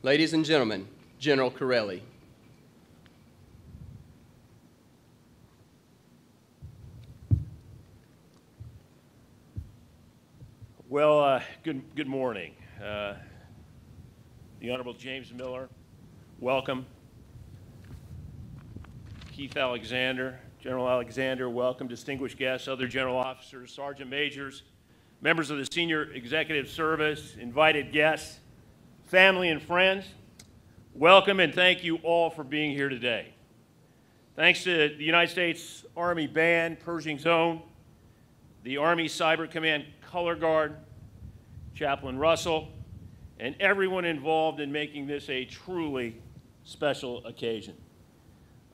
Ladies and gentlemen, General Chiarelli. Well, good morning. The Honorable James Miller, welcome. Keith Alexander, General Alexander, welcome. Distinguished guests, other general officers, sergeant majors, members of the Senior Executive Service, invited guests, family and friends, welcome and thank you all for being here today. Thanks to the United States Army Band, Pershing Zone, the Army Cyber Command Color Guard, Chaplain Russell, and everyone involved in making this a truly special occasion.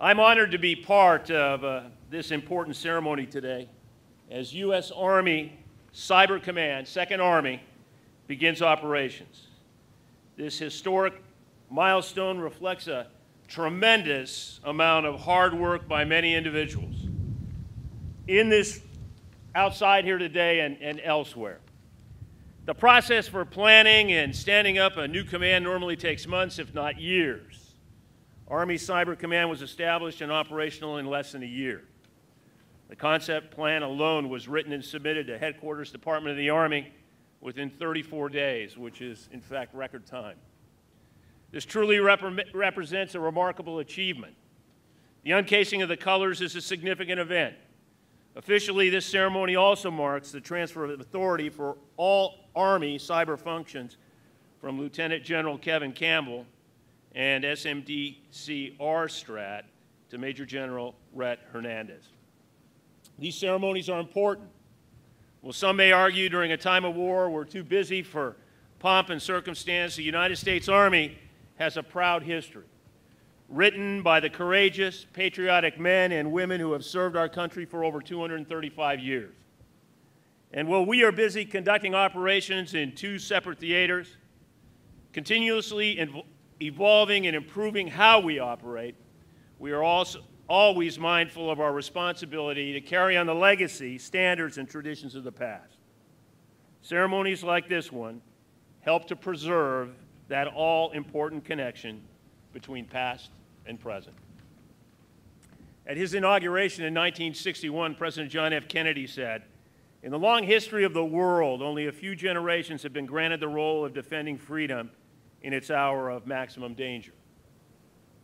I'm honored to be part of this important ceremony today as U.S. Army Cyber Command, 2nd Army, begins operations. This historic milestone reflects a tremendous amount of hard work by many individuals in this, outside here today and elsewhere. The process for planning and standing up a new command normally takes months, if not years. Army Cyber Command was established and operational in less than a year. The concept plan alone was written and submitted to Headquarters Department of the Army within 34 days, which is, in fact, record time. This truly represents a remarkable achievement. The uncasing of the colors is a significant event. Officially, this ceremony also marks the transfer of authority for all Army cyber functions from Lieutenant General Kevin Campbell and SMDC R-Strat to Major General Rhett Hernandez. These ceremonies are important. Well, some may argue during a time of war we're too busy for pomp and circumstance. The United States Army has a proud history, written by the courageous, patriotic men and women who have served our country for over 235 years. And while we are busy conducting operations in 2 separate theaters, continuously evolving and improving how we operate, we are also always mindful of our responsibility to carry on the legacy, standards, and traditions of the past. Ceremonies like this one help to preserve that all-important connection between past and present. At his inauguration in 1961, President John F. Kennedy said, "In the long history of the world, only a few generations have been granted the role of defending freedom in its hour of maximum danger.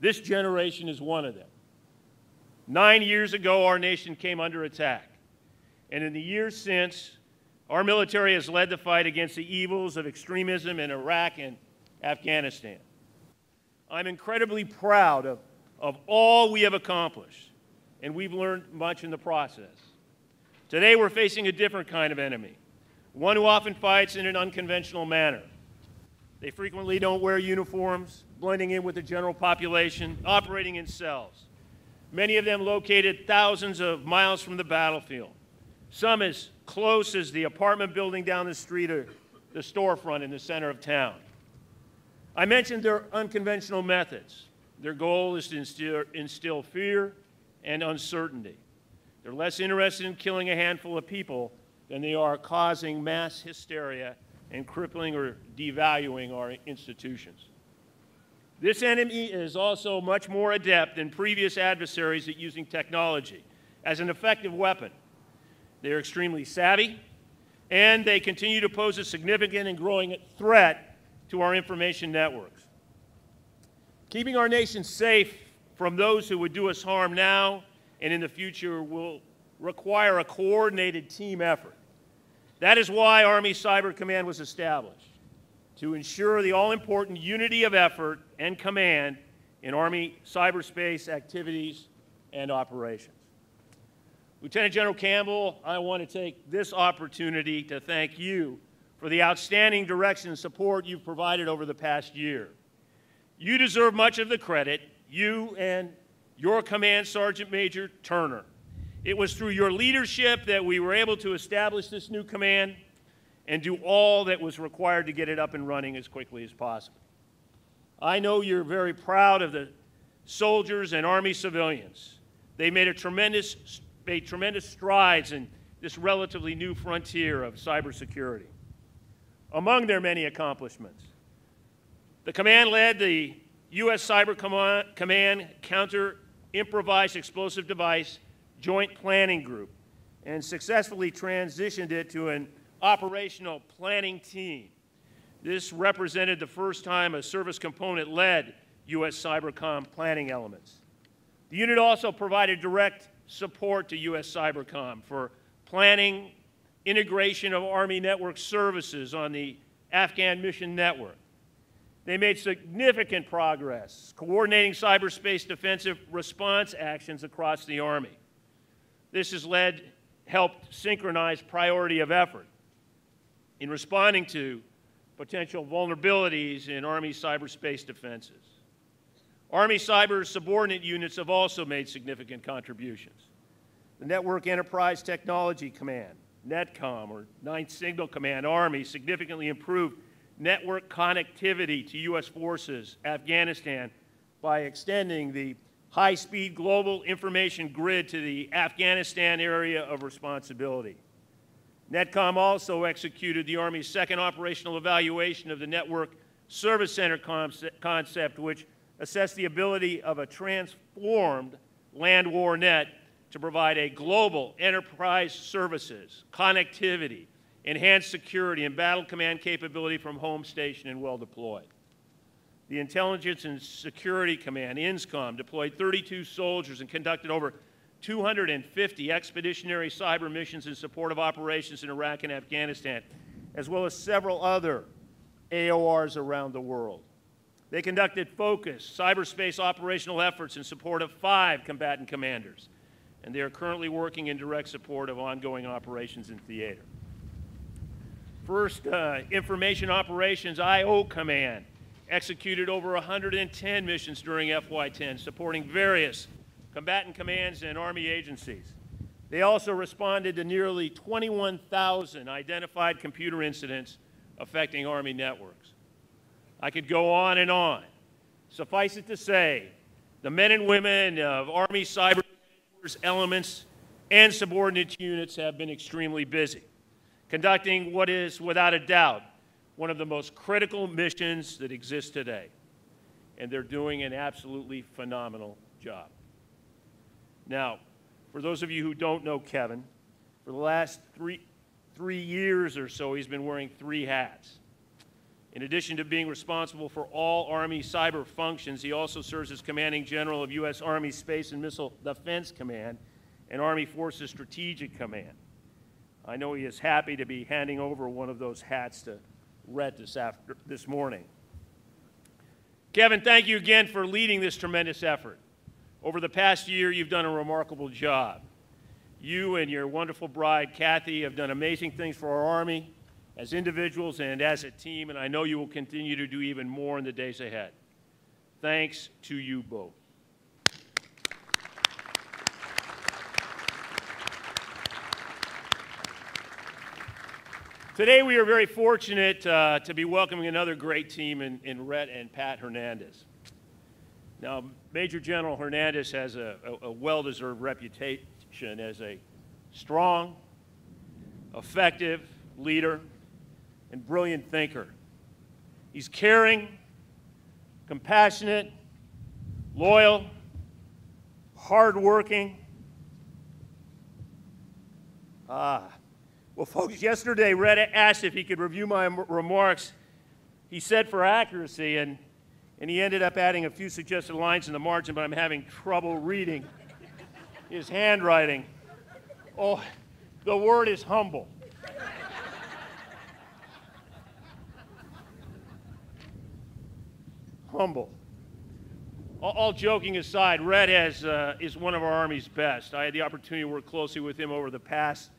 This generation is one of them. 9 years ago, our nation came under attack. And in the years since, our military has led the fight against the evils of extremism in Iraq and Afghanistan. I'm incredibly proud of all we have accomplished, and we've learned much in the process. Today, we're facing a different kind of enemy, one who often fights in an unconventional manner. They frequently don't wear uniforms, blending in with the general population, operating in cells. Many of them located thousands of miles from the battlefield, some as close as the apartment building down the street or the storefront in the center of town. I mentioned their unconventional methods. Their goal is to instill fear and uncertainty. They're less interested in killing a handful of people than they are causing mass hysteria and crippling or devaluing our institutions. This enemy is also much more adept than previous adversaries at using technology as an effective weapon. They're extremely savvy, and they continue to pose a significant and growing threat to our information networks. Keeping our nation safe from those who would do us harm now and in the future will require a coordinated team effort. That is why Army Cyber Command was established, to ensure the all-important unity of effort and command in Army cyberspace activities and operations. Lieutenant General Campbell, I want to take this opportunity to thank you for the outstanding direction and support you've provided over the past year. You deserve much of the credit, you and your command, Sergeant Major Turner. It was through your leadership that we were able to establish this new command and do all that was required to get it up and running as quickly as possible. I know you're very proud of the soldiers and Army civilians. They made tremendous strides in this relatively new frontier of cybersecurity. Among their many accomplishments, The command led the U.S. Cyber Command Counter Improvised Explosive Device Joint Planning Group and successfully transitioned it to an operational planning team. This represented the first time a service component led U.S. Cybercom planning elements. The unit also provided direct support to U.S. Cybercom for planning integration of Army network services on the Afghan mission network. They made significant progress coordinating cyberspace defensive response actions across the Army. This has helped synchronize priority of effort in responding to potential vulnerabilities in Army cyberspace defenses. Army cyber subordinate units have also made significant contributions. The Network Enterprise Technology Command, NETCOM, or Ninth Signal Command, Army, significantly improved network connectivity to U.S. forces, Afghanistan, by extending the high-speed global information grid to the Afghanistan area of responsibility. NETCOM also executed the Army's second operational evaluation of the Network Service Center concept, which assessed the ability of a transformed land war net to provide a global enterprise services, connectivity, enhanced security, and battle command capability from home station and well deployed. The Intelligence and Security Command, INSCOM, deployed 32 soldiers and conducted over 250 expeditionary cyber missions in support of operations in Iraq and Afghanistan, as well as several other AORs around the world. They conducted focused cyberspace operational efforts in support of 5 combatant commanders, and they are currently working in direct support of ongoing operations in theater. First, Information Operations I.O. Command executed over 110 missions during FY10, supporting various combatant commands and Army agencies. They also responded to nearly 21,000 identified computer incidents affecting Army networks. I could go on and on. Suffice it to say, the men and women of Army cyber elements and subordinate units have been extremely busy, conducting what is, without a doubt, one of the most critical missions that exist today. And they're doing an absolutely phenomenal job. Now, for those of you who don't know Kevin, for the last three years or so, he's been wearing 3 hats. In addition to being responsible for all Army cyber functions, he also serves as Commanding General of U.S. Army Space and Missile Defense Command and Army Forces Strategic Command. I know he is happy to be handing over one of those hats to Rhett this morning. Kevin, thank you again for leading this tremendous effort. Over the past year, you've done a remarkable job. You and your wonderful bride, Kathy, have done amazing things for our Army as individuals and as a team, and I know you will continue to do even more in the days ahead. Thanks to you both. Today we are very fortunate to be welcoming another great team in Rhett and Pat Hernandez. Now, Major General Hernandez has a well-deserved reputation as a strong, effective leader and brilliant thinker. He's caring, compassionate, loyal, hardworking. Well, folks, yesterday Rhett asked if he could review my remarks. He said for accuracy, and he ended up adding a few suggested lines in the margin, but I'm having trouble reading his handwriting. Oh, the word is humble. Humble. All joking aside, Rhett is one of our Army's best. I had the opportunity to work closely with him over the past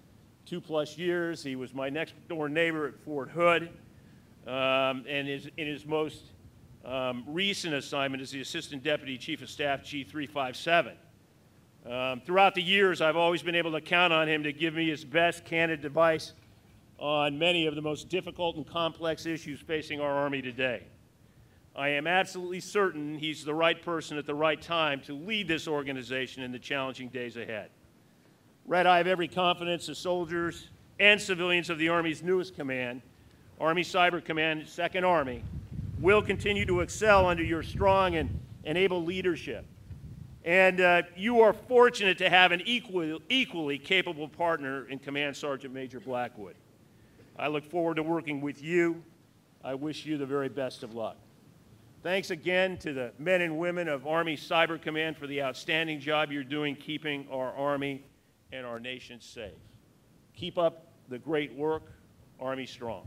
2+ years. He was my next door neighbor at Fort Hood, and in his most recent assignment as the Assistant Deputy Chief of Staff G357. Throughout the years, I've always been able to count on him to give me his best candid advice on many of the most difficult and complex issues facing our Army today. I am absolutely certain he's the right person at the right time to lead this organization in the challenging days ahead. Rhett, I have every confidence the soldiers and civilians of the Army's newest command, Army Cyber Command, 2nd Army, will continue to excel under your strong and able leadership. And you are fortunate to have an equally capable partner in Command Sergeant Major Blackwood. I look forward to working with you. I wish you the very best of luck. Thanks again to the men and women of Army Cyber Command for the outstanding job you're doing keeping our Army and our nation safe. Keep up the great work. Army strong.